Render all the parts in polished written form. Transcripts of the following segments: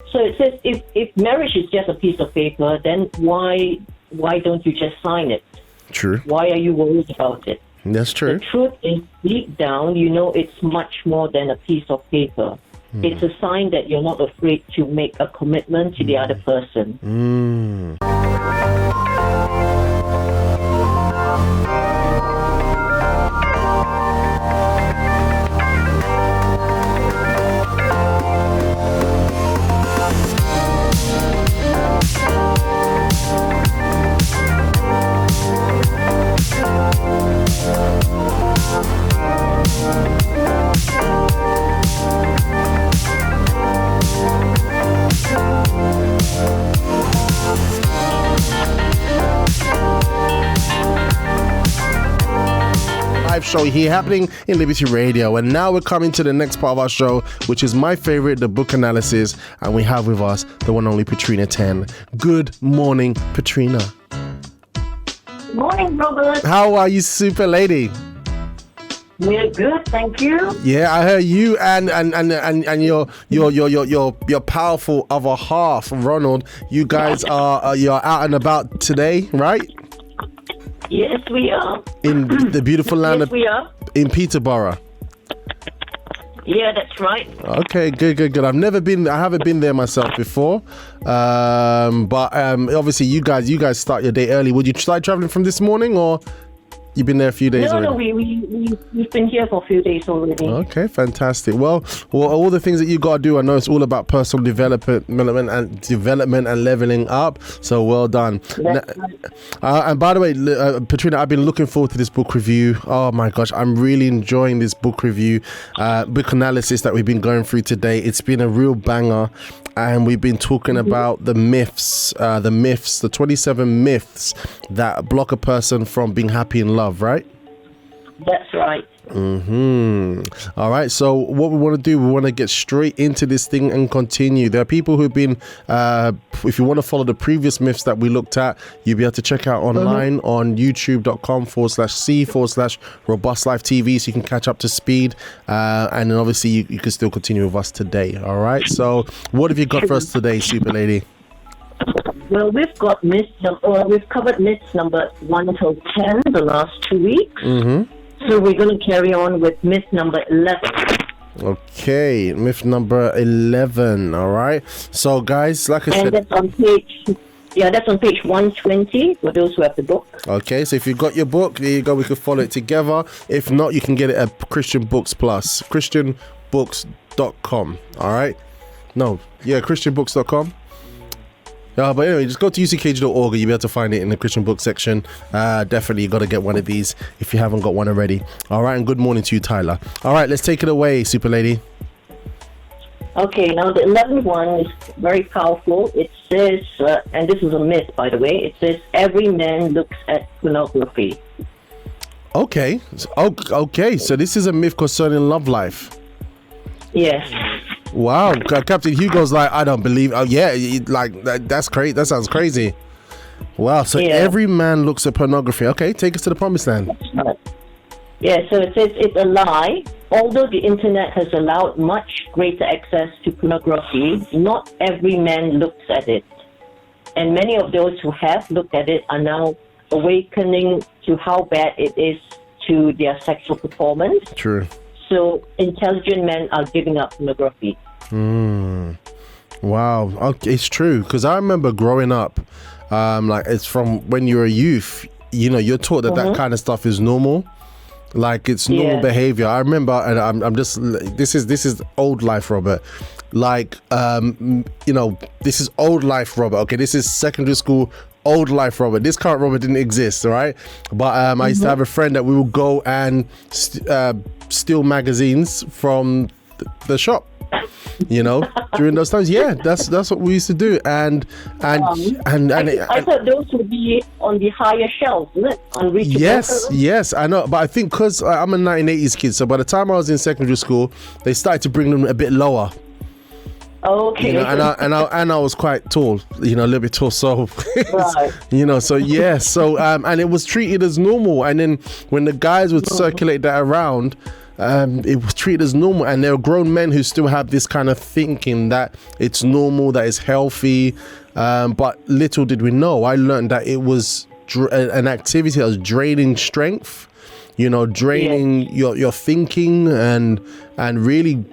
So it says if marriage is just a piece of paper, then why don't you just sign it? True. Why are you worried about it? That's true. The truth is, deep down, you know it's much more than a piece of paper. It's a sign that you're not afraid to make a commitment to the other person. Show here happening in Liberty Radio, and now we're coming to the next part of our show, which is my favorite, the book analysis, and we have with us the one and only Petrina Ten. Good morning, Petrina. Morning, Robert. How are you, super lady? We're good, thank you. Yeah, I heard you and your powerful other half, Ronald. You guys you're out and about today, right? Yes, we are. In the beautiful land yes, we are. In Peterborough. Yeah, that's right. Okay, good. I haven't been there myself before. But obviously you guys start your day early. Would you start traveling from this morning, or you've been there a few days already? No, we've been here for a few days already. Okay, fantastic. Well, all the things that you got to do, I know it's all about personal development and leveling up. So well done. And by the way, Petrina, I've been looking forward to this book review. Oh my gosh, I'm really enjoying this book review, book analysis that we've been going through today. It's been a real banger. And we've been talking about the myths, the 27 myths that block a person from being happy in love, right? That's right. All right, so what we want to do, we want to get straight into this thing and continue. There are people who've been, if you want to follow the previous myths that we looked at, you'll be able to check out online on youtube.com/c/robustlife TV, so you can catch up to speed, and then obviously you can still continue with us today. All right, so what have you got for us today, super lady? Well, we've got we've covered myths number 1 till 10 the last 2 weeks. So we're going to carry on with myth number 11. Okay, myth number 11. All right. So, guys, like I said, that's on page 120 for those who have the book. Okay, so if you've got your book, there you go. We can follow it together. If not, you can get it at Christian Books Plus, christianbooks.com. All right. No, yeah, christianbooks.com. But anyway, just go to uckg.org and you'll be able to find it in the Christian book section. Definitely, you got to get one of these if you haven't got one already. All right, and good morning to you, Tyler. All right, let's take it away, super lady. Okay, now the 11th one is very powerful. It says, and this is a myth, by the way, it says, every man looks at pornography. Okay, so this is a myth concerning love life. Yes. Wow, Captain Hugo's like, I don't believe. Oh yeah, like that's crazy. That sounds crazy. Wow, so every man looks at pornography. Okay, take us to the promised land. Yeah, so it says it's a lie. Although the internet has allowed much greater access to pornography, not every man looks at it. And many of those who have looked at it are now awakening to how bad it is to their sexual performance. True. So intelligent men are giving up pornography. Wow, okay, it's true. Because I remember growing up, like it's from when you're a youth, you know, you're taught that that kind of stuff is normal. Like it's normal behavior. I remember, and I'm just, this is old life, Robert. Like, you know, this is old life, Robert. Okay, this is secondary school. Old life Robert. This current Robert didn't exist, all right? But I used to have a friend that we would go and steal magazines from the shop, you know, during those times. Yeah, that's what we used to do. And I thought those would be on the higher shelves, isn't it? Unreachable. Yes, I know. But I think because I'm a 1980s kid, so by the time I was in secondary school, they started to bring them a bit lower. Okay. You know, and I was quite tall, you know, a little bit tall, so right. You know, so and it was treated as normal. And then when the guys would circulate that around, it was treated as normal, and there are grown men who still have this kind of thinking that it's normal, that it's healthy, but little did we know. I learned that it was an activity that was draining strength, draining your thinking and really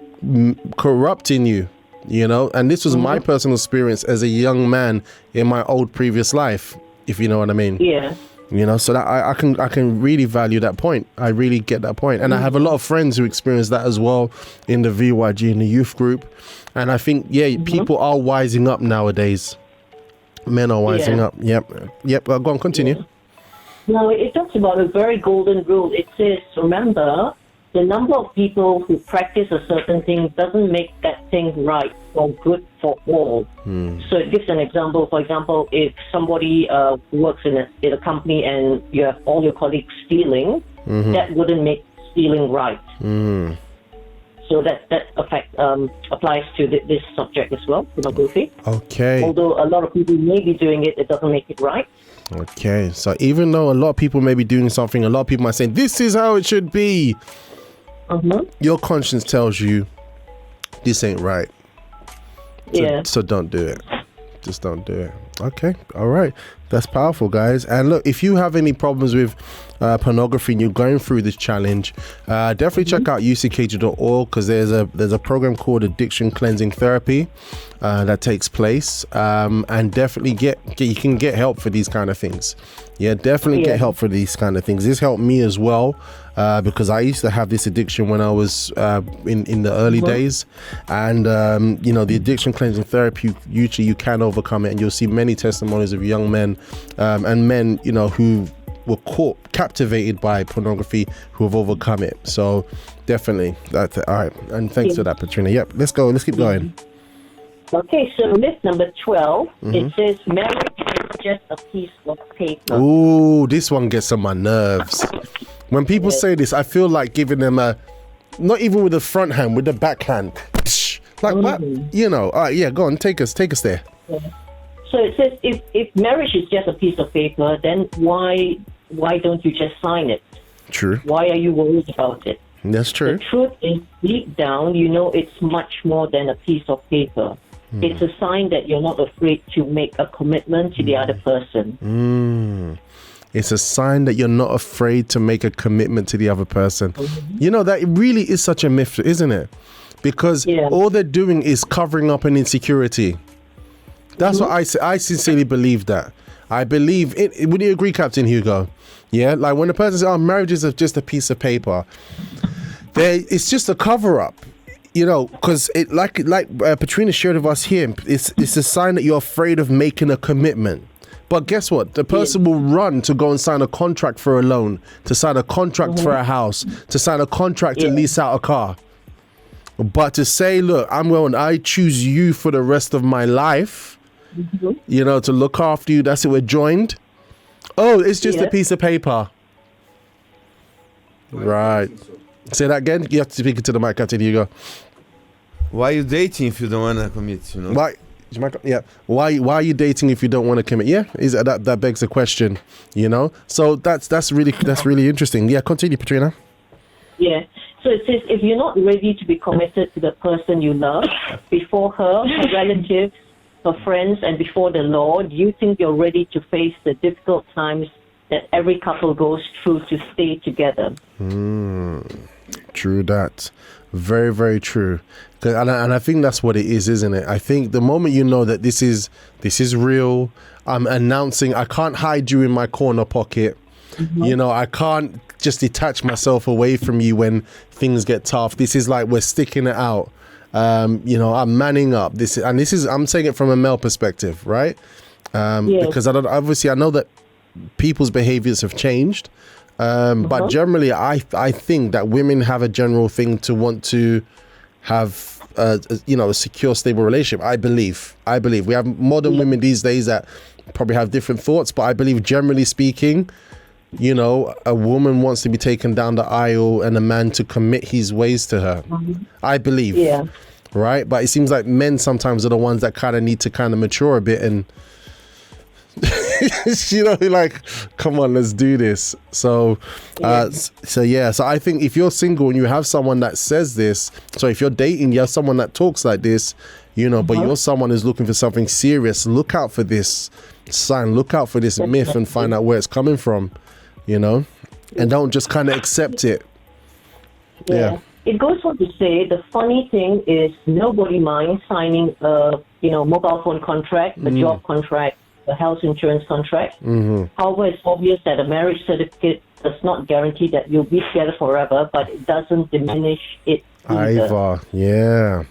corrupting you, and this was my personal experience as a young man in my old previous life, if you know what I mean. So that I can really value that point. I really get that point. And I have a lot of friends who experience that as well in the VYG, in the youth group. And I think, people are wising up nowadays. Men are wising up. Yep. Go on, continue. Now, it talks about a very golden rule. It says, remember, the number of people who practice a certain thing doesn't make that thing right or good for all. So it gives an example. For example, if somebody works in a company and you have all your colleagues stealing, that wouldn't make stealing right. So that applies to this subject as well, pornography. Okay. Although a lot of people may be doing it, it doesn't make it right. Okay. So even though a lot of people may be doing something, a lot of people might say, this is how it should be. Your conscience tells you this ain't right. So don't do it. Just don't do it. Okay. All right. That's powerful, guys. And look, if you have any problems with pornography and you're going through this challenge, definitely check out uckg.org, because there's a program called Addiction Cleansing Therapy that takes place, and definitely you can get help for these kind of things. Definitely get help for these kind of things. This helped me as well, because I used to have this addiction when I was in the early days, and the addiction cleansing therapy, usually you can overcome it, and you'll see many testimonies of young men and men who were captivated by pornography, who have overcome it. So definitely that's all right. And thanks for that, Petrina. Yep, let's keep going. Okay, so myth number 12, it says marriage is just a piece of paper. Ooh, this one gets on my nerves. When people say this, I feel like giving them not even with the front hand, with the back hand. Like what? All right, go on, take us there. So it says if marriage is just a piece of paper, then why don't you just sign it? True. Why are you worried about it? That's true. The truth is, deep down, it's much more than a piece of paper. It's a sign that you're not afraid to make a commitment to the other person. It's a sign that you're not afraid to make a commitment to the other person. That really is such a myth, isn't it? Because all they're doing is covering up an insecurity. That's what I say. I sincerely believe that. I believe it. Would you agree, Captain Hugo? Yeah, like when a person says, "Oh, marriage is just a piece of paper," it's just a cover up. Because it like Petrina shared with us here, it's a sign that you're afraid of making a commitment. But guess what? The person will run to go and sign a contract for a loan, to sign a contract for a house, to sign a contract to lease out a car. But to say, look, I choose you for the rest of my life, to look after you, that's it, we're joined. Oh, it's just a piece of paper. Right. Say that again. You have to speak it to the mic, Captain Hugo. Why are you dating if you don't want to commit? Why? Why are you dating if you don't want to commit? That begs a question. So that's really interesting. Yeah, continue, Petrina. So it says if you're not ready to be committed to the person you love before her relatives, her friends, and before the Lord, you think you're ready to face the difficult times that every couple goes through to stay together. True that. Very, very true. And I think that's what it is, isn't it? I think the moment you know that this is real, I'm announcing, I can't hide you in my corner pocket. I can't just detach myself away from you when things get tough. This is like we're sticking it out. I'm manning up. I'm saying it from a male perspective, right? Because I know that people's behaviors have changed. But generally, I think that women have a general thing to want to have, a secure, stable relationship. I believe we have modern women these days that probably have different thoughts, but I believe generally speaking, a woman wants to be taken down the aisle and a man to commit his ways to her. I believe. Yeah. Right. But it seems like men sometimes are the ones that kind of need to kind of mature a bit and you know, like, come on, let's do this. So so I think if you're single and you have someone that says this, so if you're dating, you have someone that talks like this, you know, but you're someone who's looking for something serious, look out for this sign, look out for this myth and find out where it's coming from, you know, and don't just kind of accept it. Yeah. It goes on to say the funny thing is nobody minds signing a mobile phone contract, a job contract, a health insurance contract. However, it's obvious that a marriage certificate does not guarantee that you'll be together forever, but it doesn't diminish it either. Either.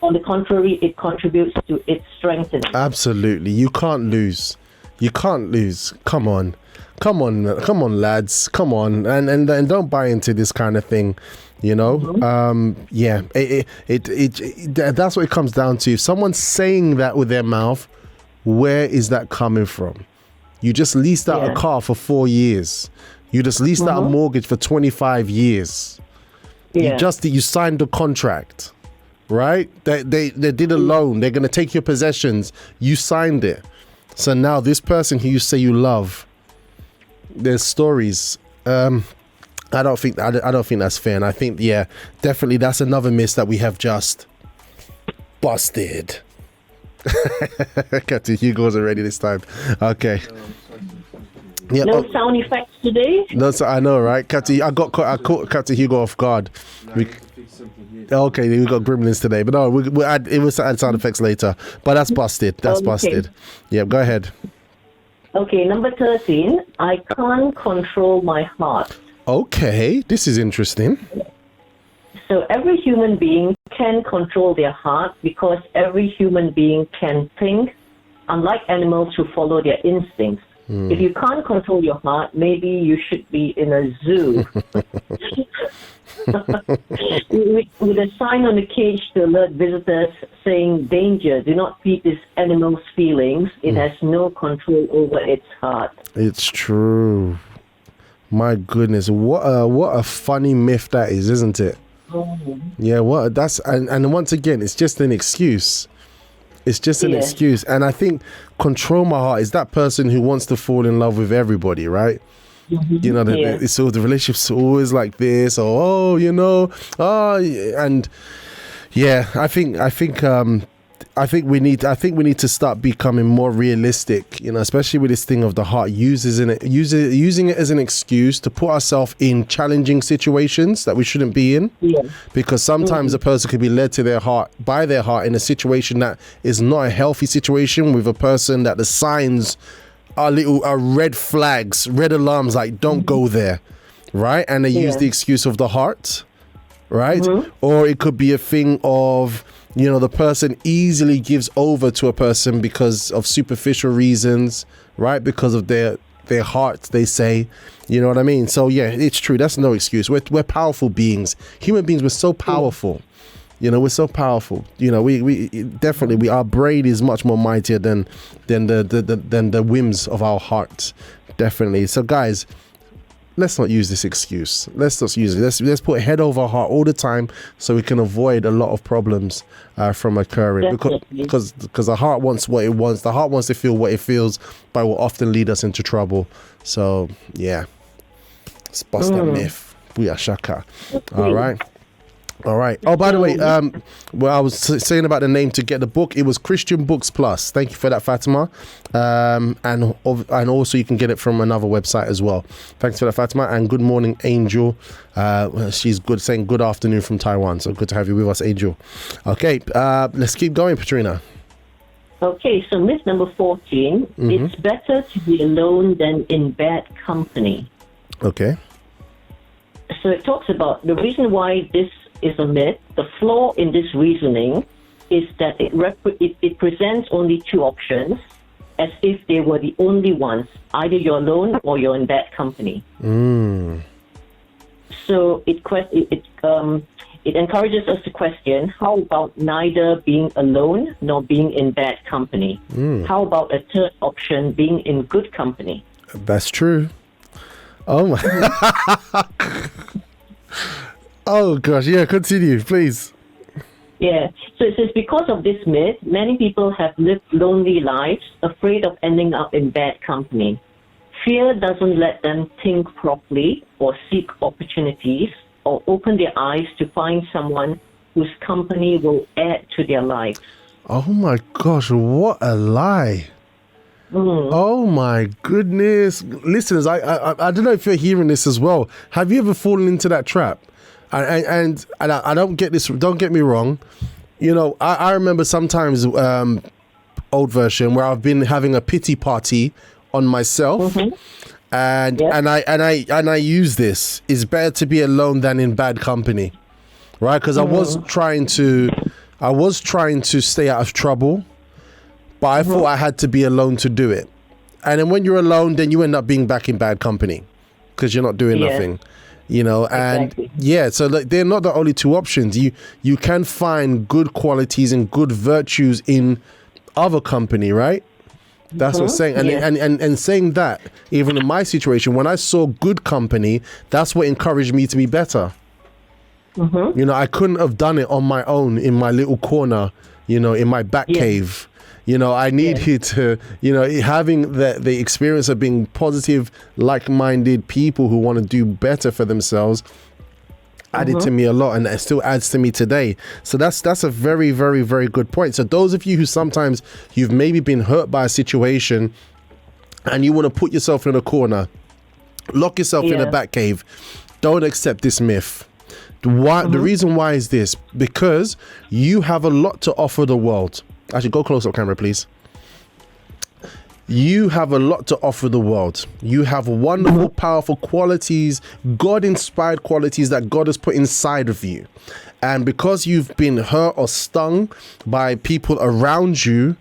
On the contrary, it contributes to its strengthening. Absolutely. You can't lose. Come on, lads. Come on. And don't buy into this kind of thing. You know, that's what it comes down to. If someone's saying that with their mouth, where is that coming from? You just leased out a car for 4 years. You just leased out a mortgage for 25 years. You signed the contract, right? They did a loan. They're going to take your possessions. You signed it. So now this person who you say you love, there's stories. I don't think that's fair, and I think definitely that's another myth that we have just busted. Captain Hugo's already this time. Okay. Yeah. No sound effects today. No, I know, right, Captain? I caught Captain Hugo off guard. Okay, we got gremlins today, but no, we'll add sound effects later. But that's busted. That's busted. Yeah, go ahead. Okay, number 13. I can't control my heart. Okay, this is interesting. So every human being can control their heart because every human being can think, unlike animals who follow their instincts. If you can't control your heart, maybe you should be in a zoo. with a sign on the cage to alert visitors saying, danger, do not feed this animal's feelings. It has no control over its heart. It's true. My goodness, what a funny myth that is, isn't it? Yeah, and once again, it's just an excuse. It's just an excuse. And I think control my heart is that person who wants to fall in love with everybody, right? You know, it's all the relationships always like this, or and I think we need to start becoming more realistic, you know, especially with this thing of the heart, using it as an excuse to put ourselves in challenging situations that we shouldn't be in. Because sometimes a person could be led to their heart by their heart in a situation that is not a healthy situation, with a person that the signs are red flags, red alarms, like don't go there, right? And they use the excuse of the heart, right? Or it could be a thing of, you know, the person easily gives over to a person because of superficial reasons, right? Because of their hearts, they say, you know what I mean? So yeah, it's true. That's no excuse. We're powerful beings. Human beings, we're so powerful. You know, we're so powerful. You know, we definitely, our brain is much more mightier than the whims of our heart. Definitely. So guys, let's not use this excuse. Let's not use it. Let's put head over heart all the time so we can avoid a lot of problems from occurring. Because the heart wants what it wants. The heart wants to feel what it feels, but will often lead us into trouble. So yeah, let's bust that myth. We are shaka. All right. Oh, by the way, well, I was saying about the name to get the book. It was Christian Books Plus. Thank you for that, Fatima. And also you can get it from another website as well. Thanks for that, Fatima. And good morning, Angel. She's saying good afternoon from Taiwan. So good to have you with us, Angel. Okay, let's keep going, Petrina. Okay, so myth number 14. It's better to be alone than in bad company. Okay. So it talks about the reason why this is a myth. The flaw in this reasoning is that it presents only two options, as if they were the only ones. Either you're alone or you're in bad company. So it encourages us to question, how about neither being alone nor being in bad company? How about a third option, being in good company? That's true. Oh my. Oh gosh, yeah, continue, please. Yeah. So it says because of this myth, many people have lived lonely lives, afraid of ending up in bad company. Fear doesn't let them think properly or seek opportunities or open their eyes to find someone whose company will add to their life. Oh my gosh, what a lie. Oh my goodness. Listeners, I don't know if you're hearing this as well. Have you ever fallen into that trap? And I don't get this, don't get me wrong. You know, I remember sometimes, old version, where I've been having a pity party on myself. And I use this. It's better to be alone than in bad company. Right? Because I was trying to stay out of trouble, but I thought I had to be alone to do it. And then when you're alone, then you end up being back in bad company because you're not doing nothing, you know. And so like, they're not the only two options. You can find good qualities and good virtues in other company, right? That's what I'm saying. And saying that, even in my situation, when I saw good company, that's what encouraged me to be better. You know, I couldn't have done it on my own in my little corner, you know, in my back cave. You know, I needed to, you know, having the experience of being positive, like-minded people who want to do better for themselves added to me a lot, and it still adds to me today. So that's a very, very, very good point. So those of you who sometimes you've maybe been hurt by a situation and you want to put yourself in a corner, lock yourself in a back cave, don't accept this myth. Why? The reason why is this: because you have a lot to offer the world. Actually, go close up camera, please. You have a lot to offer the world. You have wonderful, powerful qualities, God-inspired qualities that God has put inside of you. And because you've been hurt or stung by people around you,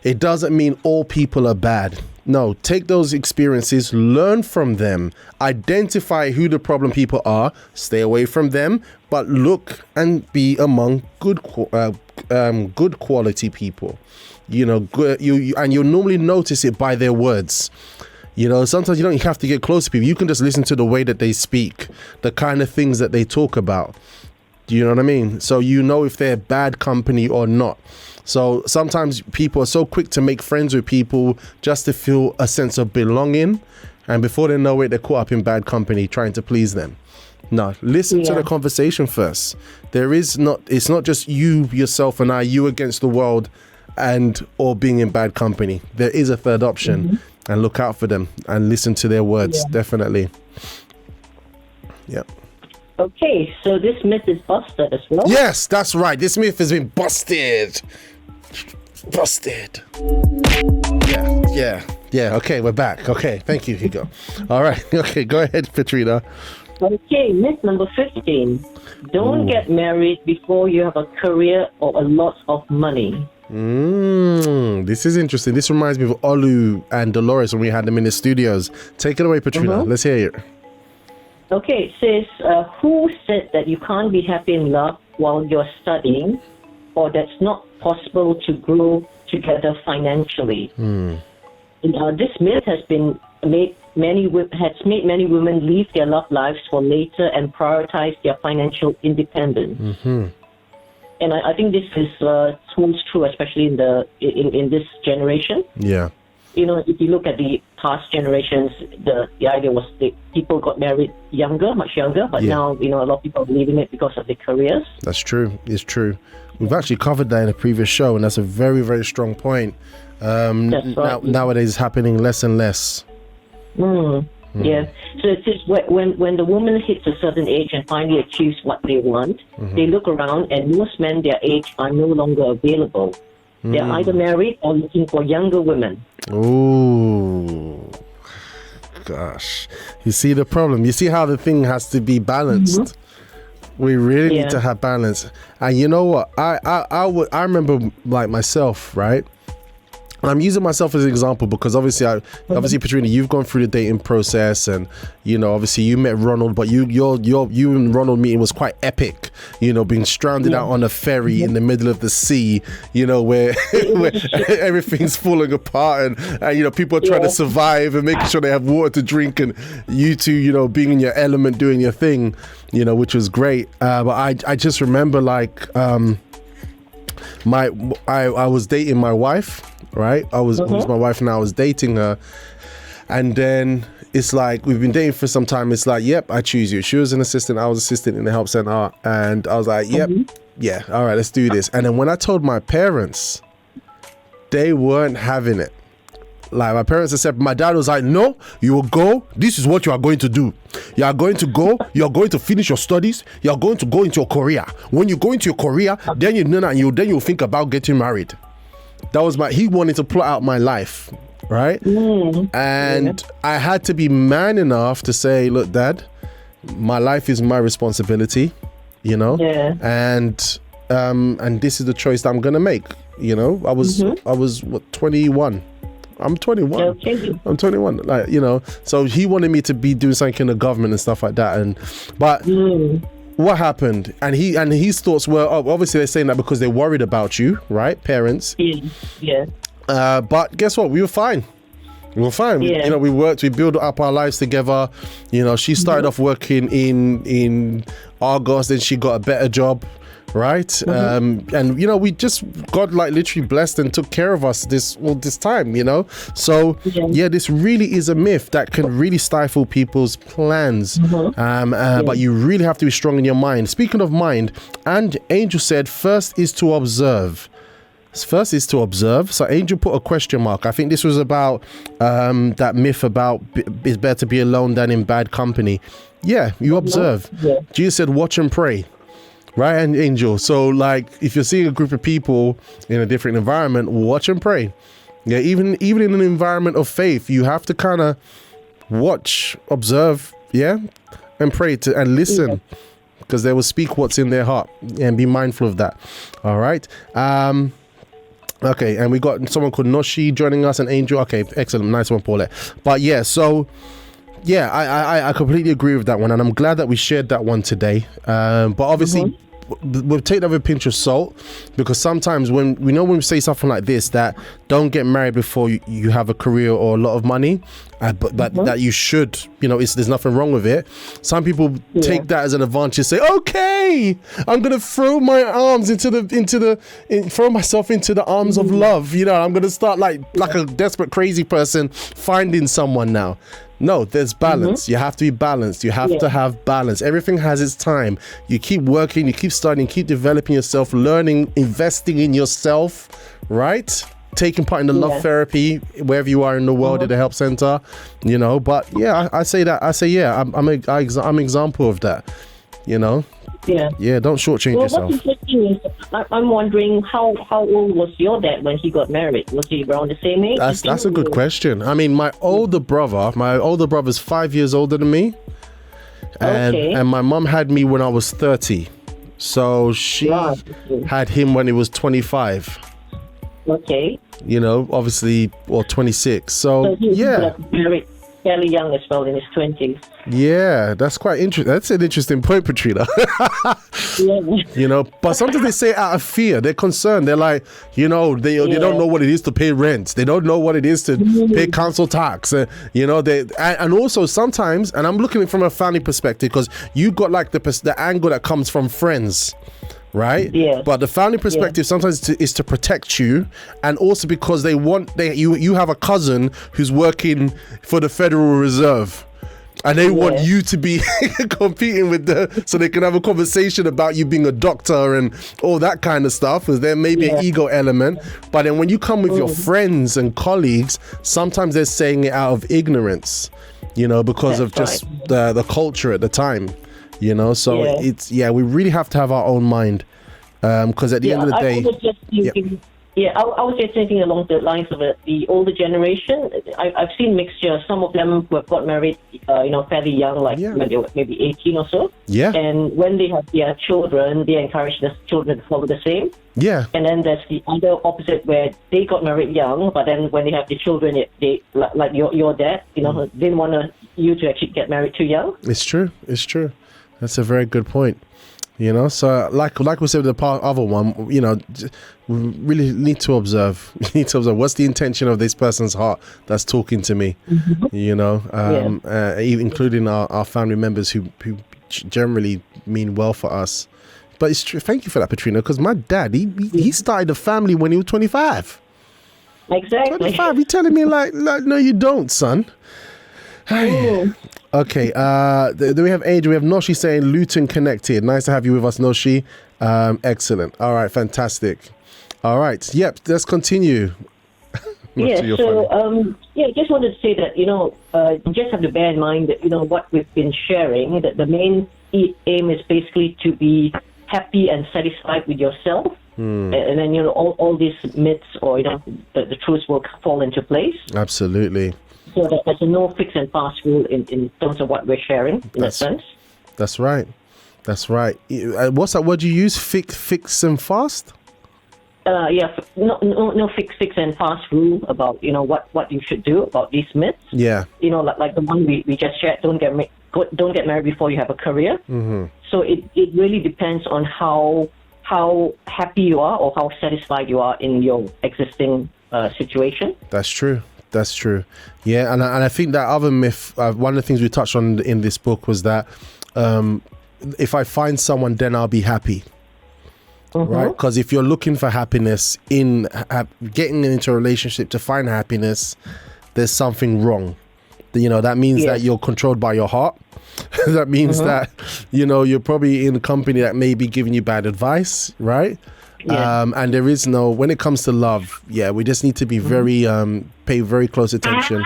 it doesn't mean all people are bad. No, take those experiences, learn from them, identify who the problem people are, stay away from them, but look and be among good quality people. You know, and you'll normally notice it by their words. You know, sometimes you don't have to get close to people. You can just listen to the way that they speak, the kind of things that they talk about. Do you know what I mean? So you know if they're bad company or not. So sometimes people are so quick to make friends with people just to feel a sense of belonging, and before they know it, they're caught up in bad company trying to please them. No, listen to the conversation first. It's not just you, yourself, and you against the world, and or being in bad company. There is a third option, and look out for them and listen to their words. Definitely. Yep. Okay, so this myth is busted as well. Yes, that's right. This myth has been busted. Yeah. Okay, we're back. Okay, thank you, Hugo. All right. Okay, go ahead, Petrina. Okay, myth number 15. Don't get married before you have a career or a lot of money. This is interesting. This reminds me of Olu and Dolores when we had them in the studios. Take it away, Petrina. Let's hear it. Okay, it says, who said that you can't be happy in love while you're studying, or that's not possible to grow together financially? This myth has made many women leave their love lives for later and prioritize their financial independence. And I think this is holds true, especially in this generation. Yeah. You know, if you look at the past generations, the idea was that people got married much younger, but now, you know, a lot of people are leaving it because of their careers. That's true. It's true. We've actually covered that in a previous show, and that's a very, very strong point. That's right. Nowadays, it's happening less and less. Yeah. So it says when the woman hits a certain age and finally achieves what they want, they look around, and most men their age are no longer available. They're either married or looking for younger women. Oh, gosh. You see the problem. You see how the thing has to be balanced. We really need to have balance. And you know what? I remember, like, myself, right? I'm using myself as an example because obviously, Petrina, you've gone through the dating process, and you know, obviously, you met Ronald, but you and Ronald meeting was quite epic. You know, being stranded out on a ferry in the middle of the sea. You know, where everything's falling apart, and you know, people are trying to survive and making sure they have water to drink, and you two, you know, being in your element, doing your thing. You know, which was great. But I just remember, like, I was dating my wife, right? It was my wife and I was dating her, and then it's like we've been dating for some time. It's like, yep, I choose you. She was an assistant, I was assistant in the help center, and I was like, yep, yeah, all right, let's do this. And then when I told my parents, they weren't having it. Like, my parents said, my dad was like, no, you will go. This is what you are going to do. You are going to go. You are going to finish your studies. You are going to go into your career. When you go into your career, then you'll think about getting married. That was he wanted to plot out my life, right? And I had to be man enough to say, look, Dad, my life is my responsibility, you know? Yeah. And this is the choice that I'm gonna make. You know, I was what, 21. I'm 21. Okay. I'm 21. Like, you know, so he wanted me to be doing something in the government and stuff like that. But what happened? And his thoughts were, obviously they're saying that because they're worried about you, right? Parents. Yeah. But guess what? We were fine. We were fine. Yeah. We worked. We built up our lives together. You know, she started off working in Argos, then she got a better job. Right. And we just got like literally blessed and took care of us this time, so this really is a myth that can really stifle people's plans. But you really have to be strong in your mind. Speaking of mind, and Angel said first is to observe. So Angel put a question mark. I think this was about that myth about it's better to be alone than in bad company. Yeah, you observe. Jesus said watch and pray. Right, and Angel. So, like, if you're seeing a group of people in a different environment, watch and pray. Yeah, even in an environment of faith, you have to kind of watch, observe, and pray and listen, because they will speak what's in their heart, and be mindful of that. All right. Okay, and we got someone called Noshi joining us, and Angel. Okay, excellent, nice one, Paulette. But I completely agree with that one, and I'm glad that we shared that one today. But obviously, we'll take that with a pinch of salt, because sometimes when we say something like this, that don't get married before you have a career or a lot of money, but that you should, there's nothing wrong with it. Some people take that as an advantage, say, okay, I'm gonna throw my arms throw myself into the arms of love. I'm gonna start like a desperate crazy person finding someone now. No, there's balance. You have to be balanced. You have to have balance. Everything has its time. You keep working, you keep studying, keep developing yourself, learning, investing in yourself, right? Taking part in the love therapy, wherever you are in the world, at the help center, But I say that. I say, I'm an example of that, Yeah, don't shortchange yourself. What's interesting is, I'm wondering how old was your dad when he got married? Was he around the same age? That's a good question. I mean, my older brother's 5 years older than me, and my mum had me when I was 30, so she had him when he was 25. Okay. Obviously, or 26. So he got married fairly young as well, in his 20s. Yeah, that's quite interesting. That's an interesting point, Petrina. But sometimes they say out of fear. They're concerned. They're like, they don't know what it is to pay rent. They don't know what it is to pay council tax. And also sometimes, and I'm looking at it from a family perspective, because you got like the angle that comes from friends. Right? Yeah. But the family perspective sometimes is to protect you, and also because you have a cousin who's working for the Federal Reserve, and they want you to be competing with so they can have a conversation about you being a doctor and all that kind of stuff, because there may be an ego element. But then when you come with your friends and colleagues, sometimes they're saying it out of ignorance, because of just the culture at the time. So we really have to have our own mind, because at the end of the day, I was just thinking along the lines of the older generation. I've seen mixture. Some of them who have got married, fairly young, like when they were maybe 18 or so. Yeah. And when they have their children, they encourage the children to follow the same. Yeah. And then there's the other opposite, where they got married young, but then when they have the children, they like your dad, didn't want you to actually get married too young. It's true. That's a very good point. So like we said with the other one, we really need to observe. We need to observe what's the intention of this person's heart that's talking to me. Including our family members who generally mean well for us. But it's true. Thank you for that, Petrina, because my dad, he started a family when he was 25. Exactly. 25. You're telling me like no, you don't, son. Okay. Do we have Adrian? We have Noshi saying Luton connected. Nice to have you with us, Noshi. Excellent. All right. Fantastic. All right. Yep. Let's continue. Yeah. So, just wanted to say that, you just have to bear in mind that, what we've been sharing, that the main aim is basically to be happy and satisfied with yourself. And then, all these myths or, the truths will fall into place. Absolutely. So that there's no fix and pass rule in terms of what we're sharing, in that sense. That's right. That's right. What's that word you use? Fix and fast? No fix and pass rule about, what you should do about these myths. Yeah. Like the one we just shared, don't get married before you have a career. Mm-hmm. So it really depends on how happy you are or how satisfied you are in your existing situation. That's true. That's true. Yeah, and I think that other myth, one of the things we touched on in this book was that if I find someone, then I'll be happy. Mm-hmm. Right? Because if you're looking for happiness in getting into a relationship to find happiness, there's something wrong. That means that you're controlled by your heart. That means that, you're probably in a company that may be giving you bad advice, right? Yeah. And there is when it comes to love, we just need to be very, pay very close attention.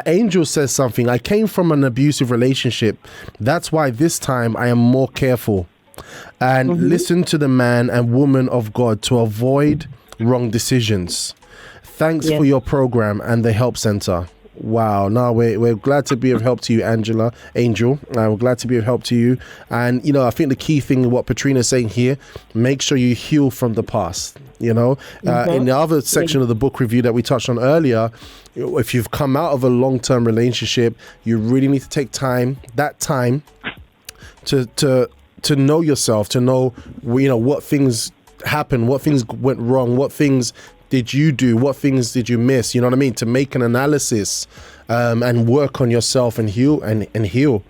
Angel says something, I came from an abusive relationship. That's why this time I am more careful and listen to the man and woman of God to avoid wrong decisions. Thanks for your program and the help center. Wow. No, we're glad to be of help to you, Angel. We're glad to be of help to you. And, I think the key thing, what Petrina is saying here, make sure you heal from the past. In the other section of the book review that we touched on earlier, if you've come out of a long-term relationship, you really need to take time to know yourself, to know, what things happened, what things went wrong, what things did you do, what things did you miss, you know what I mean, to make an analysis and work on yourself and heal and heal,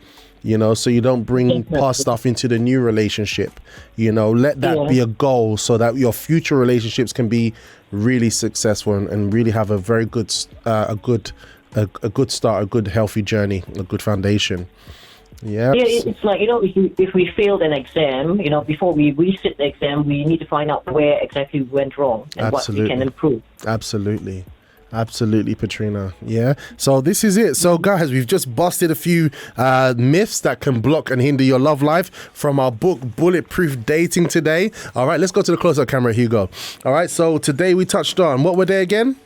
so you don't bring past stuff into the new relationship. Let that be a goal so that your future relationships can be really successful and really have a very good a good start, a good healthy journey, a good foundation. Yeah, it's like, if we failed an exam, before we resit the exam, we need to find out where exactly we went wrong and what we can improve. Absolutely, Petrina. Yeah. So this is it. So guys, we've just busted a few myths that can block and hinder your love life from our book, Bulletproof Dating today. All right, let's go to the close-up camera, Hugo. All right, so today we touched on, what were they again?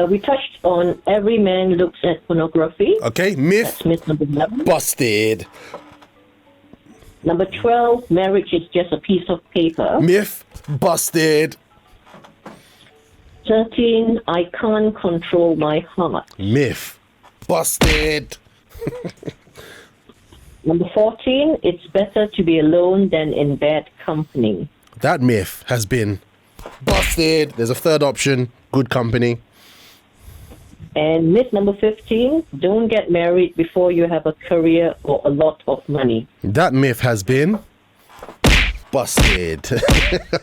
We touched on every man looks at pornography. Okay, myth. That's myth number 11. Busted. Number 12, marriage is just a piece of paper. Myth. Busted. 13, I can't control my heart. Myth. Busted. Number 14, it's better to be alone than in bad company. That myth has been busted. There's a third option, good company. And myth number 15, don't get married before you have a career or a lot of money. That myth has been busted.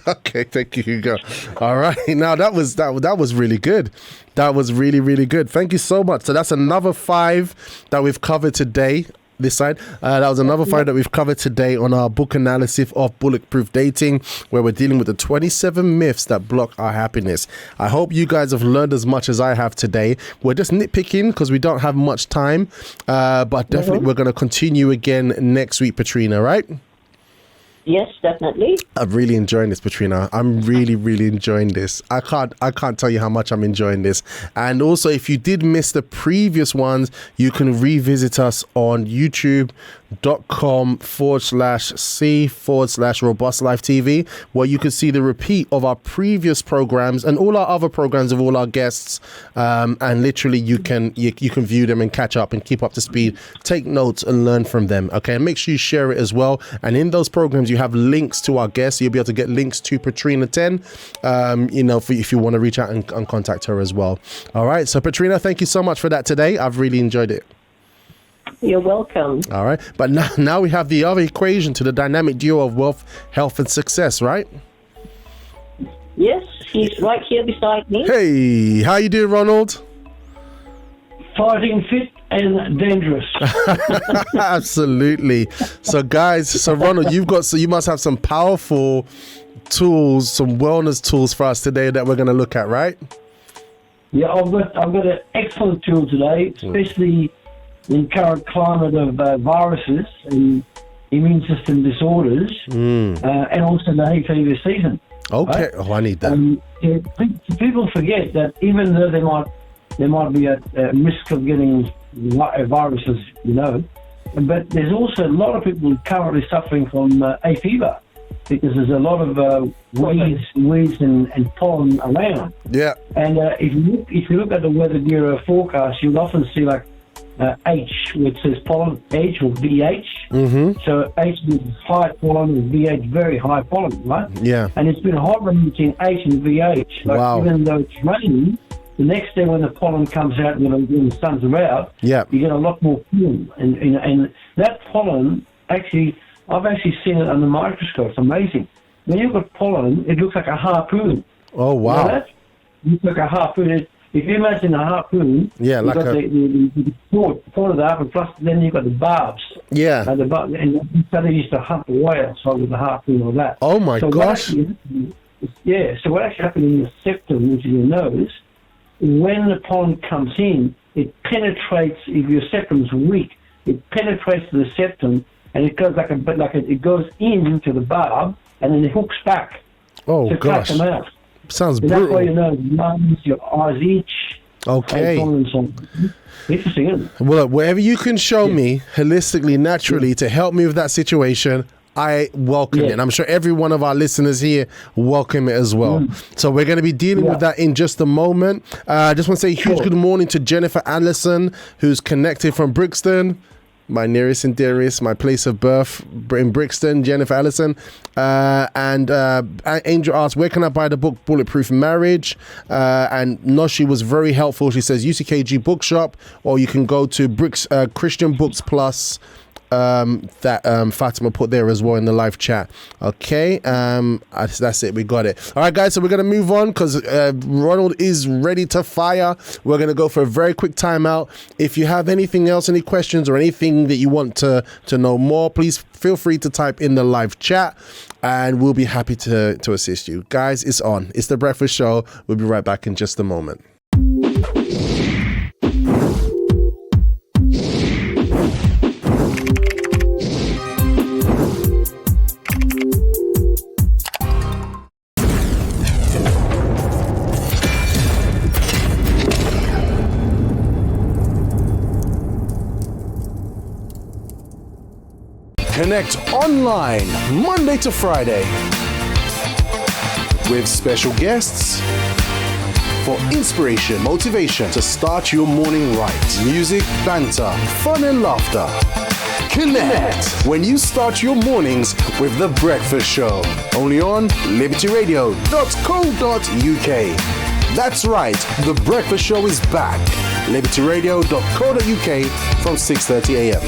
Okay, thank you, Hugo. All right, now that was really good. That was really, really good. Thank you so much. So that's another 5 that we've covered today. This side. That was another 5 that we've covered today on our book analysis of Bulletproof Dating, where we're dealing with the 27 myths that block our happiness. I hope you guys have learned as much as I have today. We're just nitpicking because we don't have much time, but definitely we're going to continue again next week, Petrina, right? Yes, definitely. I'm really enjoying this, Petrina. I'm really, really enjoying this. I can't tell you how much I'm enjoying this. And also, if you did miss the previous ones, you can revisit us on youtube.com/c/robustlife TV, where you can see the repeat of our previous programs and all our other programs of all our guests. And literally, you can view them and catch up and keep up to speed, take notes and learn from them. Okay, and make sure you share it as well. And in those programs, you have links to our guests. You'll be able to get links to Petrina Ten, if you want to reach out and contact her as well. All right. So Petrina, thank you so much for that today. I've really enjoyed it. You're welcome. All right. But now we have the other equation to the dynamic duo of wealth, health, and success, right? Yes, he's right here beside me. Hey, how you doing, Ronald? Fighting fit and dangerous. Absolutely. So guys, Ronald, you must have some powerful tools, some wellness tools for us today that we're going to look at, right? Yeah, I've got an excellent tool today, especially in current climate of viruses and immune system disorders, and also the hay fever season. Okay. Right? Oh, I need that. People forget that even though there might be a risk of getting viruses, but there's also a lot of people currently suffering from hay fever because there's a lot of weeds and pollen around. Yeah. And if you look at the Weather Bureau forecast, you'll often see like H, which says pollen, H or VH. Mm-hmm. So H is high pollen and VH very high pollen, right? Yeah. And it's been hot between H and VH. Like Wow. even though it's raining, the next day when the pollen comes out, when the sun's out, Yeah. you get a lot more pollen. And that pollen, actually, I've actually seen it under the microscope. It's amazing. When you've got pollen, it looks like a harpoon. Oh, wow. You know that? It looks like a harpoon. If you imagine a harpoon, Yeah, you've like got the point of the harpoon, plus then you've got the barbs. Yeah. And they used to hunt the whale, so with the harpoon or that. Oh my gosh. So what actually happens in the septum, which is your nose, when the pollen comes in, it penetrates. If your septum's weak, it penetrates the septum, and it goes it goes into the barb, and then it hooks back Oh to cut gosh. them out. Sounds And that's why brutal. your lungs, your eyes itch. Okay. And so on. Interesting, isn't it? Well, whatever you can show me holistically, naturally, to help me with that situation, I welcome it. And I'm sure every one of our listeners here welcome it as well. So we're going to be dealing with that in just a moment. I just want to say a huge good morning to Jennifer Allison, who's connected from Brixton. My nearest and dearest, my place of birth in Brixton, Jennifer Allison. And Angel asked, where can I buy the book Bulletproof Marriage? And Noshi was very helpful. She says UCKG Bookshop, or you can go to Christian Books Plus. That Fatima put there as well in the live chat. Okay, that's it. We got it. All right, guys. So we're gonna move on because Ronald is ready to fire. We're gonna go for a very quick timeout. If you have anything else, any questions or anything that you want to know more, please feel free to type in the live chat, and we'll be happy to assist you. Guys, it's on. It's the Breakfast Show. We'll be right back in just a moment. Connect online Monday to Friday with special guests for inspiration, motivation to start your morning right. Music, banter, fun and laughter. Connect when you start your mornings with The Breakfast Show. Only on libertyradio.co.uk. That's right, The Breakfast Show is back. libertyradio.co.uk from 6:30 a.m.